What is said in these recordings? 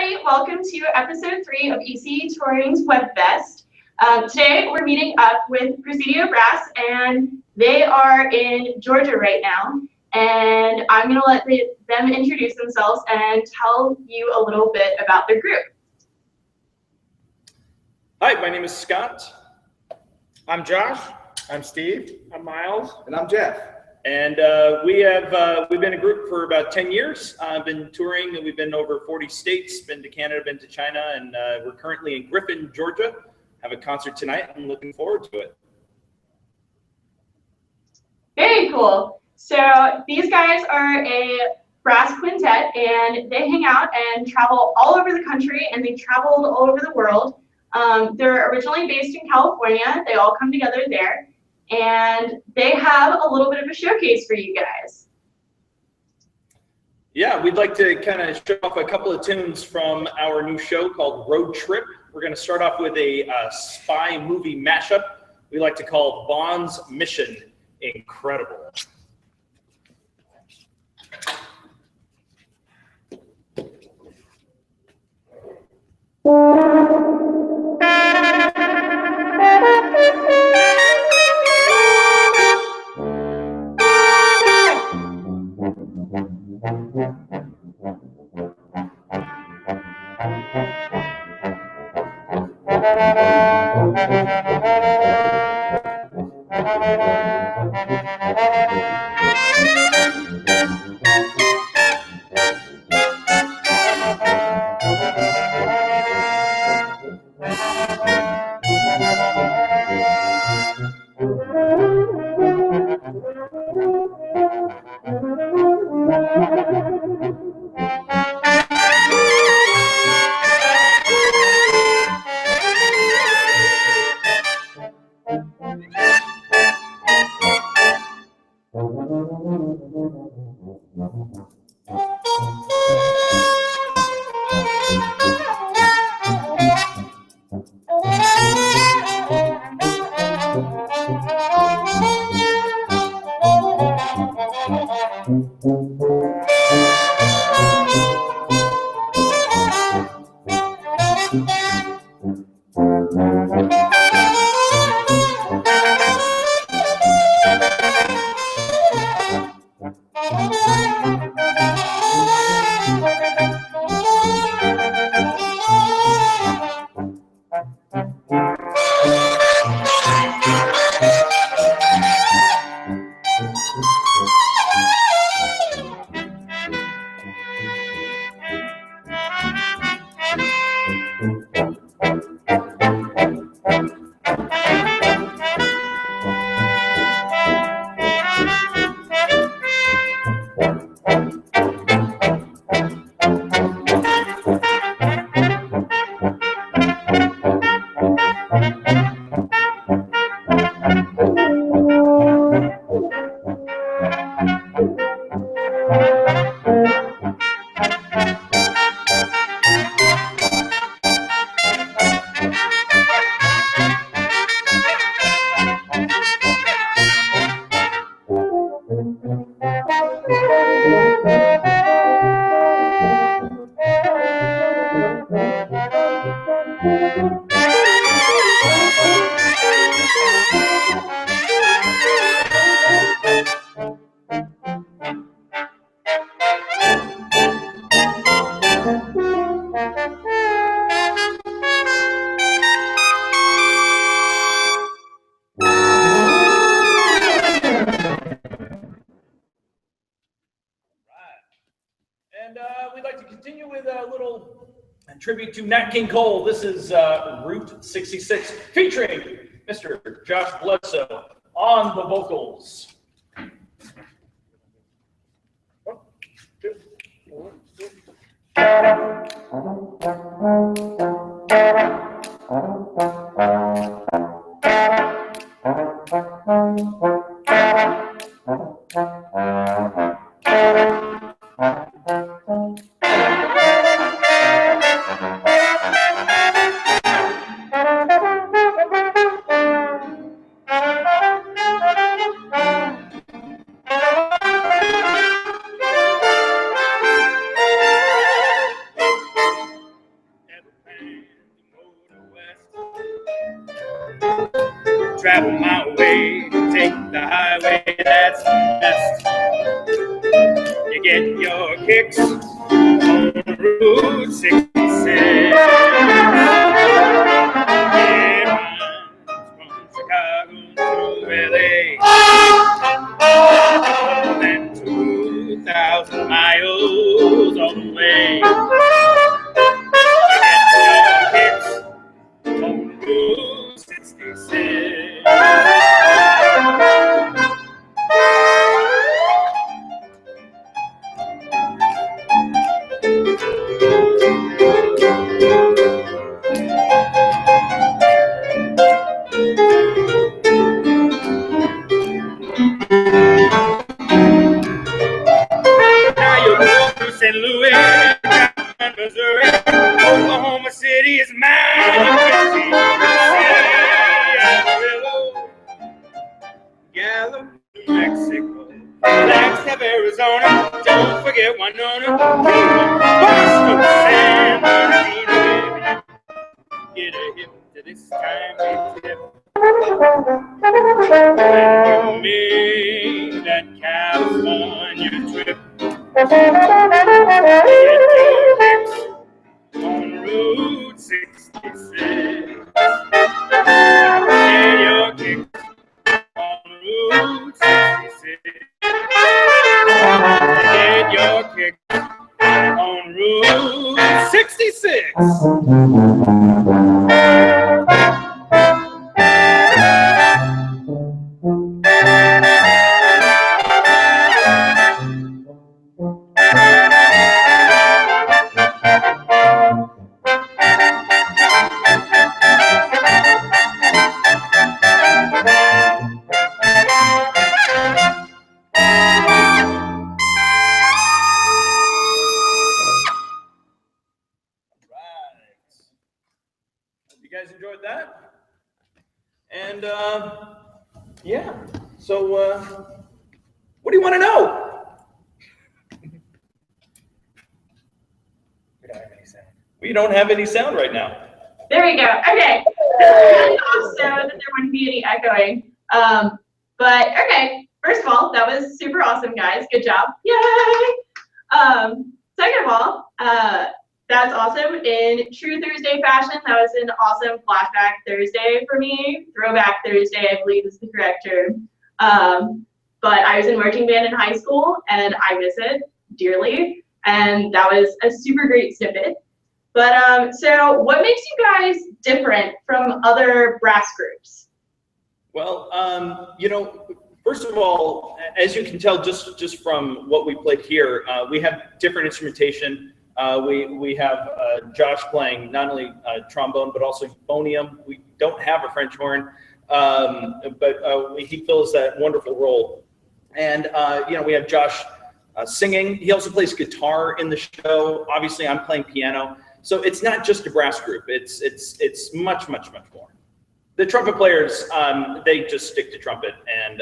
everybody, welcome to episode 3 of ECEWebFest. Today we're meeting up with Presidio Brass, and they are in Georgia right now. And I'm going to let them introduce themselves and tell you a little bit about their group. Hi, my name is Scott. I'm Josh. I'm Steve. I'm Miles. And I'm Jeff. And we've been a group for about 10 years. I've been touring, and we've been over 40 states, been to Canada, been to China, and we're currently in Griffin, Georgia. Have a concert tonight. I'm looking forward to it. Very cool. So these guys are a brass quintet, and they hang out and travel all over the country, and they've traveled all over the world. They're originally based in California. They all come together there. And they have a little bit of a showcase for you guys. Yeah, we'd like to kind of show off a couple of tunes from our new show called Road Trip. We're going to start off with a spy movie mashup we like to call Bond's Mission Incredible. Tribute to Nat King Cole. This is Route 66 featuring Mr. Josh Bledsoe on the vocals. travel my way, take the highway that's best. You get your kicks on Route 66. Yeah, from Chicago to LA, more than 2,000 miles all the way. You get your kicks on Route 66. Now you go through St. Louis, Missouri, Oklahoma City is mine. You can see Amarillo, Gallup, Mexico, Flagstaff, Arizona. Don't forget Winona, Boston, San Bernardino. Get a hip to this time, baby. When you make that California trip, get your kicks on Route 66. Get your kicks on Route 66. Get your kicks on Route 66. You guys enjoyed that? And yeah, so what do you want to know? We don't have any sound. We don't have any sound right now. There we go. Okay. So that there wouldn't be any echoing. But okay. First of all, that was super awesome, guys. Good job. Yay! Second of all, that's awesome. In true Thursday fashion, that was an awesome flashback Thursday for me. Throwback Thursday, I believe is the correct term. But I was in marching band in high school, and I miss it dearly. And that was a super great snippet. But so what makes you guys different from other brass groups? Well, you know, first of all, as you can tell just from what we played here, we have different instrumentation. We have Josh playing not only trombone, but also euphonium. We don't have a French horn, but he fills that wonderful role. And, you know, we have Josh singing. He also plays guitar in the show. Obviously, I'm playing piano. So it's not just a brass group. It's much more. The trumpet players, they just stick to trumpet, and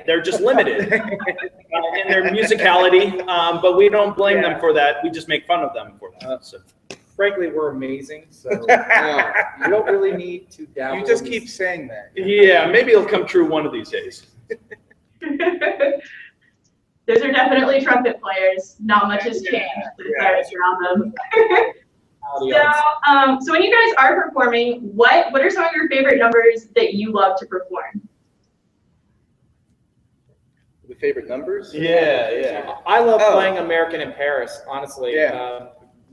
they're just limited in their musicality. But we don't blame them for that. We just make fun of them for that. So. Frankly, we're amazing, so you don't really need to dabble. You just keep saying that. Yeah, maybe it'll come true one of these days. Those are definitely trumpet players. Not much has changed since I was around them. So when you guys are performing, what are some of your favorite numbers that you love to perform? The favorite numbers? Yeah. I love playing American in Paris, honestly. Yeah.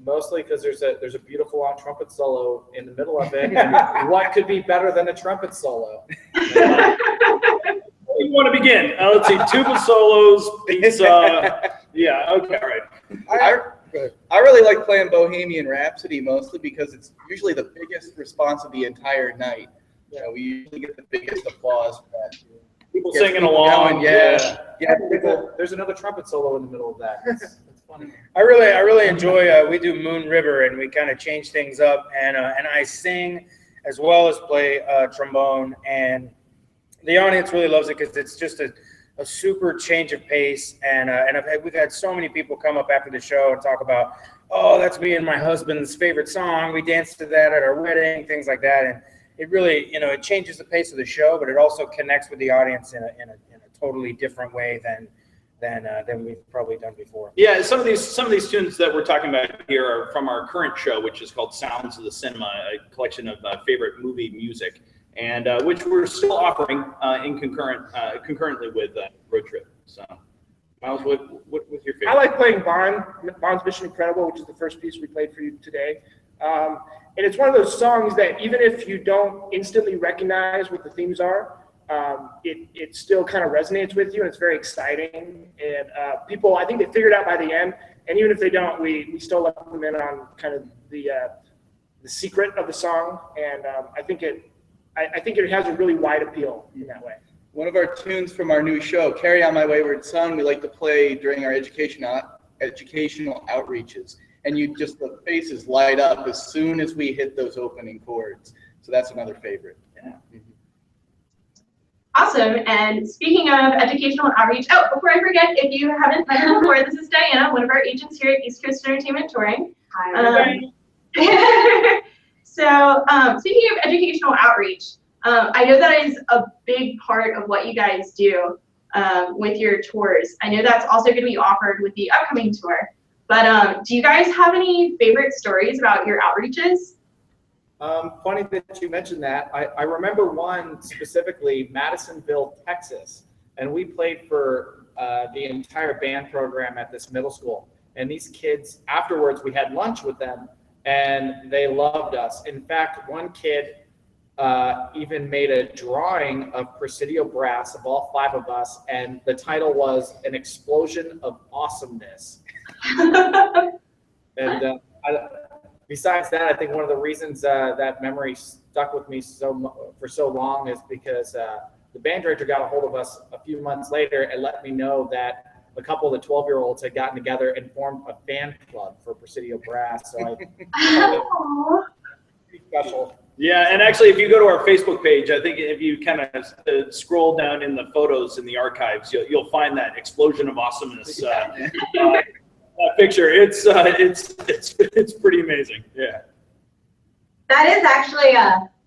Mostly because there's a beautiful long trumpet solo in the middle of it. And what could be better than a trumpet solo? Where do you want to begin? Let's see, tuba solos, pizza. Yeah, okay, all right. I really like playing Bohemian Rhapsody mostly because it's usually the biggest response of the entire night. You know, we usually get the biggest applause for that. People singing along. Yeah. There's another trumpet solo in the middle of that. It's funny. I really enjoy. We do Moon River, and we kind of change things up. And I sing as well as play trombone, and the audience really loves it because it's just a super change of pace. And we've had so many people come up after the show and talk about, oh, that's me and my husband's favorite song. We danced to that at our wedding, things like that. it really, it changes the pace of the show, but it also connects with the audience in a totally different way than we've probably done before. Yeah, some of these tunes that we're talking about here are from our current show, which is called Sounds of the Cinema, a collection of favorite movie music, and which we're still offering concurrently with Road Trip. So, Miles, what's your favorite? I like playing Bond's Mission Incredible, which is the first piece we played for you today. And it's one of those songs that even if you don't instantly recognize what the themes are, it still kind of resonates with you, and it's very exciting. And people, I think they figured out by the end, and even if they don't, we still let them in on kind of the secret of the song. And I think it has a really wide appeal in that way. One of our tunes from our new show, Carry On My Wayward Son, we like to play during our educational outreaches. And the faces light up as soon as we hit those opening chords. So that's another favorite. Yeah. Awesome. And speaking of educational outreach, before I forget, if you haven't met her before, this is Diana, one of our agents here at East Coast Entertainment Touring. Hi. So speaking of educational outreach, I know that is a big part of what you guys do with your tours. I know that's also going to be offered with the upcoming tour. But do you guys have any favorite stories about your outreaches? Funny that you mentioned that. I remember one specifically, Madisonville, Texas, and we played for the entire band program at this middle school. And these kids, afterwards, we had lunch with them, and they loved us. In fact, one kid even made a drawing of Presidio Brass, of all 5 of us, and the title was An Explosion of Awesomeness. And besides that, I think one of the reasons that memory stuck with me for so long is because the band director got a hold of us a few months later and let me know that a couple of the 12-year-olds had gotten together and formed a fan club for Presidio Brass. So pretty special. Yeah, and actually, if you go to our Facebook page, I think if you kind of scroll down in the photos in the archives, you'll find that explosion of awesomeness picture. It's pretty amazing. Yeah. That is actually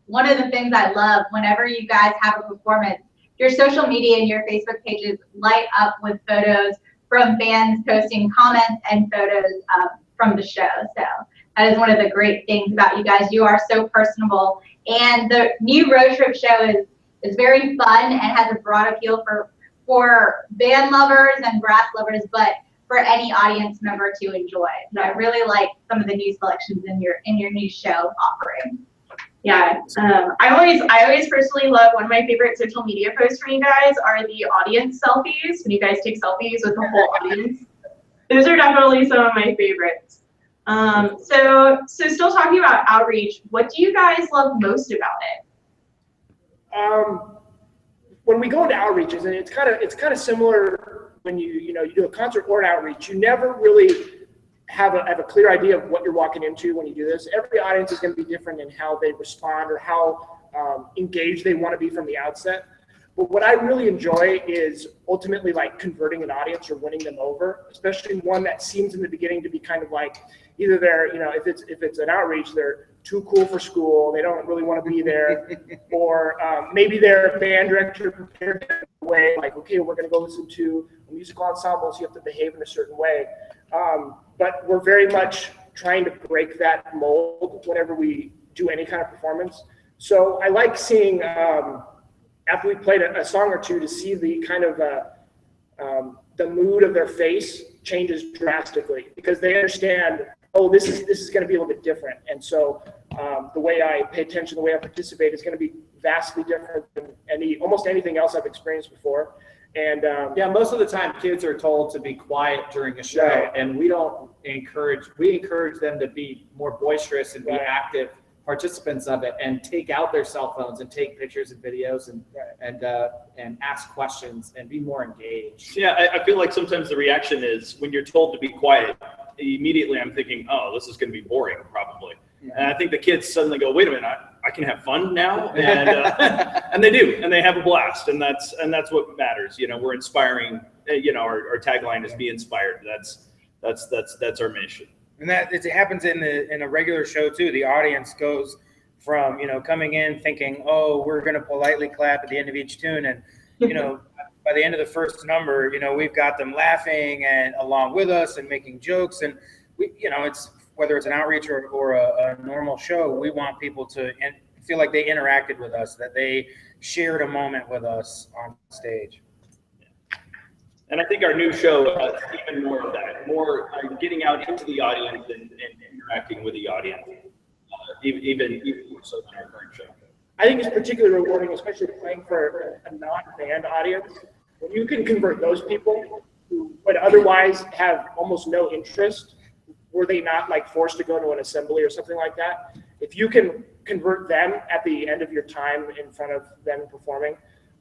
one of the things I love whenever you guys have a performance. Your social media and your Facebook pages light up with photos from fans posting comments and photos from the show. So that is one of the great things about you guys. You are so personable, and the new Road Trip show is very fun and has a broad appeal for band lovers and brass lovers, but for any audience member to enjoy. So I really like some of the new selections in your new show offering. Yeah, I always personally love, one of my favorite social media posts from you guys are the audience selfies, when you guys take selfies with the whole audience. Those are definitely some of my favorites. So still talking about outreach, what do you guys love most about it? When we go into outreaches, and it's kind of similar when you do a concert or an outreach, you never really have a clear idea of what you're walking into when you do this. Every audience is going to be different in how they respond or how engaged they want to be from the outset. But what I really enjoy is ultimately like converting an audience or winning them over, especially one that seems in the beginning to be kind of like either they're, if it's an outreach, they're too cool for school, they don't really want to be there, or maybe their band director prepared them in a way like, okay, we're going to go listen to a musical ensemble, so you have to behave in a certain way. But we're very much trying to break that mold whenever we do any kind of performance. So I like seeing, after we played a song or two, to see the kind of the mood of their face changes drastically, because they understand, oh, this is going to be a little bit different. And so the way I pay attention, the way I participate is going to be vastly different than almost anything else I've experienced before. And yeah, most of the time kids are told to be quiet during a show, right, and we encourage them to be more boisterous and be right, active participants of it, and take out their cell phones and take pictures and videos and ask questions and be more engaged. Yeah, I feel like sometimes the reaction is when you're told to be quiet, immediately I'm thinking, oh, this is going to be boring probably. Yeah. And I think the kids suddenly go, wait a minute, I can have fun now, and and they do, and they have a blast, and that's what matters. We're inspiring. Our tagline is "Be inspired." That's our mission. And that it happens in a regular show too. The audience goes from, you know, coming in thinking, oh, we're going to politely clap at the end of each tune. And, you know, by the end of the first number, you know, we've got them laughing and along with us and making jokes. And we, you know, it's whether it's an outreach or a normal show, we want people to feel like they interacted with us, that they shared a moment with us on stage. And I think our new show has even more of that, more getting out into the audience and interacting with the audience, even more so than our current show. I think it's particularly rewarding, especially playing for a non-band audience, when you can convert those people who would otherwise have almost no interest, were they not like forced to go to an assembly or something like that. If you can convert them at the end of your time in front of them performing,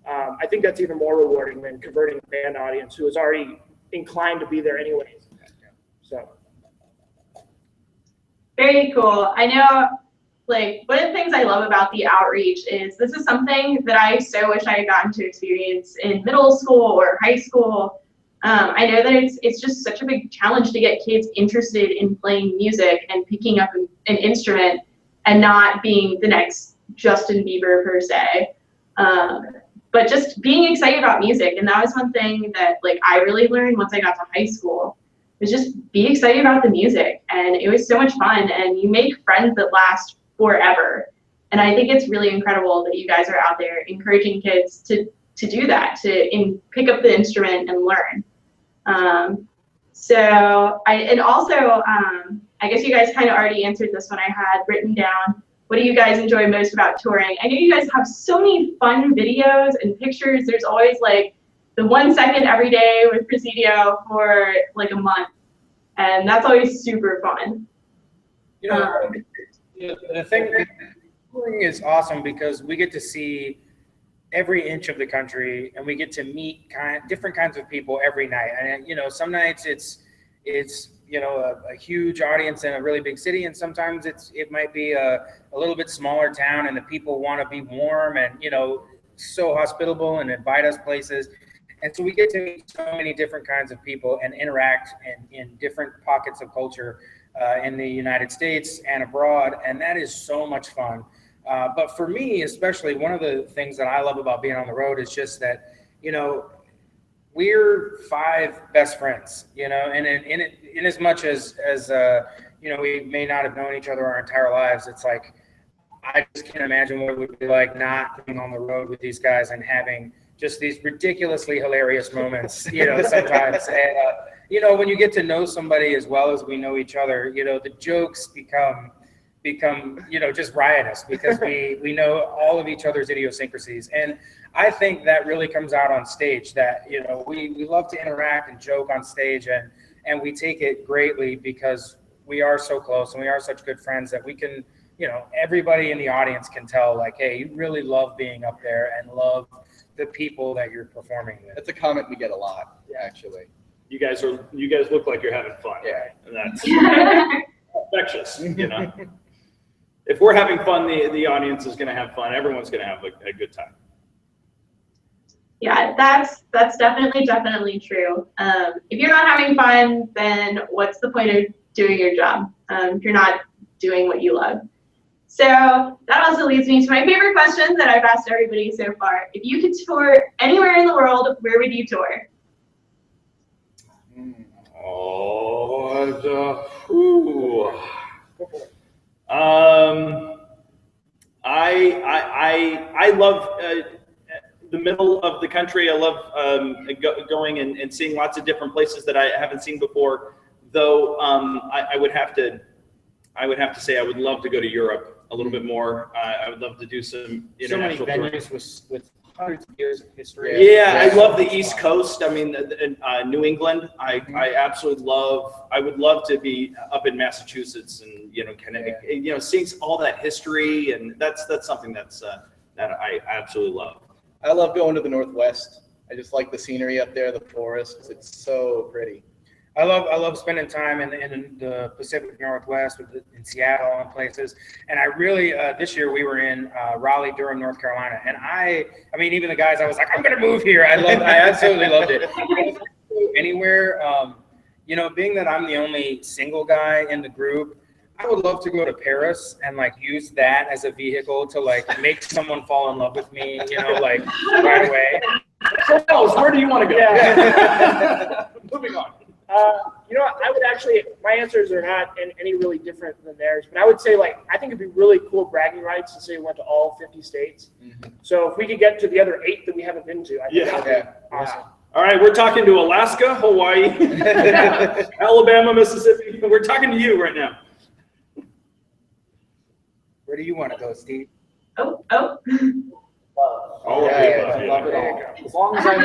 I think that's even more rewarding than converting a band audience who is already inclined to be there anyways. So. Very cool. I know, like, one of the things I love about the outreach is this is something that I so wish I had gotten to experience in middle school or high school. I know that it's just such a big challenge to get kids interested in playing music and picking up an instrument and not being the next Justin Bieber per se. But just being excited about music. And that was one thing that like I really learned once I got to high school, was just be excited about the music. And it was so much fun, and you make friends that last forever. And I think it's really incredible that you guys are out there encouraging kids to do that, to pick up the instrument and learn. I guess you guys kind of already answered this one I had written down. What do you guys enjoy most about touring? I know you guys have so many fun videos and pictures. There's always like the 1 second every day with Presidio for like a month. And that's always super fun. You know, the thing, touring is awesome because we get to see every inch of the country, and we get to meet different kinds of people every night. And you know, some nights it's you know a huge audience in a really big city, and sometimes it might be a little bit smaller town, and the people want to be warm and, you know, so hospitable and invite us places. And so we get to meet so many different kinds of people and interact in different pockets of culture in the United States and abroad, and that is so much fun. But for me, especially, one of the things that I love about being on the road is just that, you know, we're 5 best friends, you know, and in as much as you know, we may not have known each other our entire lives, it's like, I just can't imagine what it would be like not being on the road with these guys and having just these ridiculously hilarious moments, you know, sometimes. And, you know, when you get to know somebody as well as we know each other, you know, the jokes become, you know, just riotous because we know all of each other's idiosyncrasies. And I think that really comes out on stage, that, you know, we love to interact and joke on stage, and we take it greatly because we are so close and we are such good friends that we can, you know, everybody in the audience can tell, like, hey, you really love being up there and love the people that you're performing with. That's a comment we get a lot, actually. You guys look like you're having fun. Yeah. And that's infectious, you know. If we're having fun, the audience is going to have fun. Everyone's going to have a good time. Yeah, that's definitely true. If you're not having fun, then what's the point of doing your job if you're not doing what you love? So that also leads me to my favorite question that I've asked everybody so far. If you could tour anywhere in the world, where would you tour? I love the middle of the country. I love going and seeing lots of different places that I haven't seen before. Though I would have to say I would love to go to Europe a little bit more. I would love to do some international so many touring. venues with hundreds of years of history. Yeah, I love the East Coast. I mean, New England. I absolutely love. I would love to be up in Massachusetts and, you know, Connecticut. Yeah. You know, seeing all that history, and that's something that I absolutely love. I love going to the Northwest. I just like the scenery up there, the forests. It's so pretty. I love spending time in the Pacific Northwest, in Seattle and places. And I really, this year we were in Raleigh, Durham, North Carolina. And I mean, even the guys, I was like, I'm going to move here. I absolutely loved it. Anywhere, you know, being that I'm the only single guy in the group, I would love to go to Paris and like use that as a vehicle to like make someone fall in love with me, you know, like right away. So, Nels, where do you want to go? Yeah. Moving on. You know what, I would actually, my answers are not any really different than theirs, but I would say, like, I think it'd be really cool bragging rights to say we went to all 50 states. So if we could get to the other 8 that we haven't been to, I think that would be awesome. All right, we're talking to Alaska, Hawaii, Alabama, Mississippi. We're talking to you right now. Where do you want to go, Steve? Oh. All Yeah, love it all. As long as I'm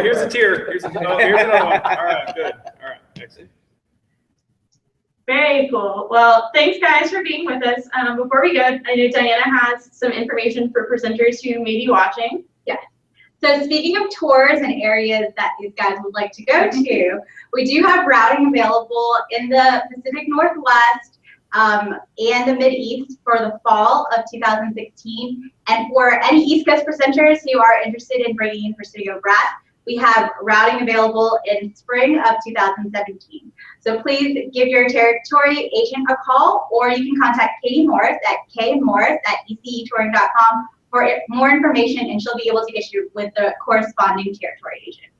here's a tear. Here's another one. All right, good. All right, excellent. Very cool. Well, thanks guys for being with us. Before we go, I know Diana has some information for presenters who may be watching. Yes. So speaking of tours and areas that these guys would like to go to, we do have routing available in the Pacific Northwest and the Mid-East for the fall of 2016. And for any East Coast presenters who are interested in bringing in Presidio Brass, we have routing available in spring of 2017. So please give your territory agent a call, or you can contact Katie Morris at kmorris@ecetouring.com for more information, and she'll be able to get you with the corresponding territory agent.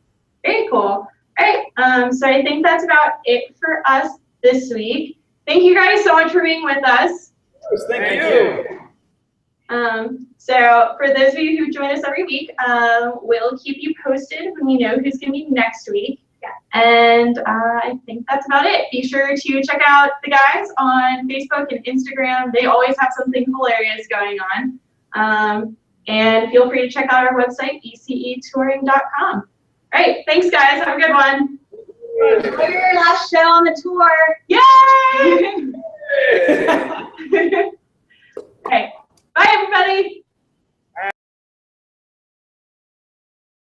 Very cool. All right, so I think that's about it for us this week. Thank you guys so much for being with us. Thank you. So for those of you who join us every week, we'll keep you posted when we know who's going to be next week. Yeah. And I think that's about it. Be sure to check out the guys on Facebook and Instagram. They always have something hilarious going on. And feel free to check out our website, ECETouring.com. All right, thanks guys. Have a good one. Enjoy your last show on the tour. Yeah.